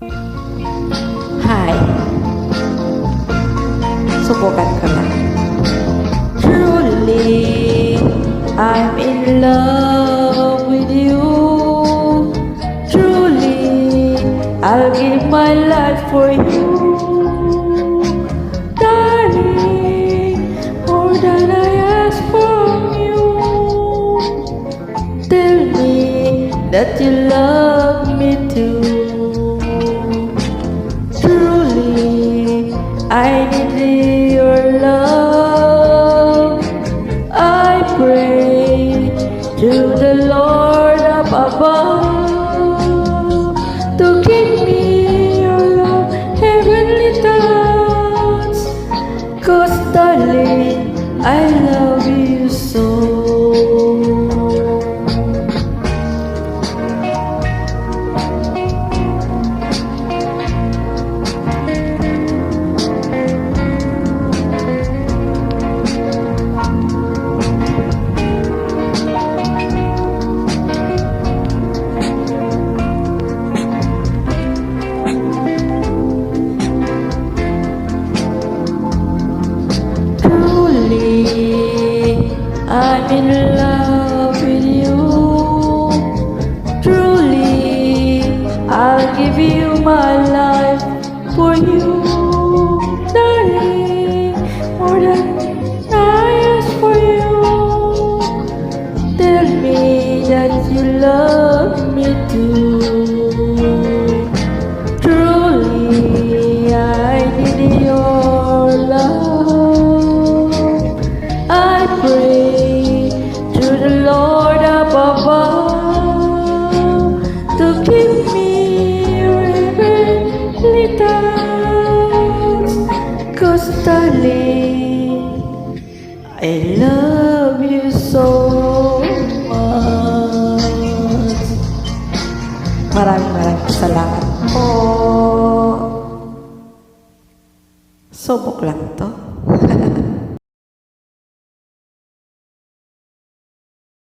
Hi. Subukan ko lang. Truly, I'm in love with you. Truly, I'll give my life for you. Darling, more than I ask from you. Tell me that you love me too. Truly, I need your love. I pray to the Lord up above to give me your love, heavenly thoughts. 'Cause darling, I love you so. I'm in love with you. Truly, I'll give you my life for you. Darling, more than I ask for you. Tell me that you love me too. Truly, I need your love. I pray to the Lord up above to give me your heavenly thoughts. 'Cause darling, I love you so much. Maraming salamat po. Subok lang to.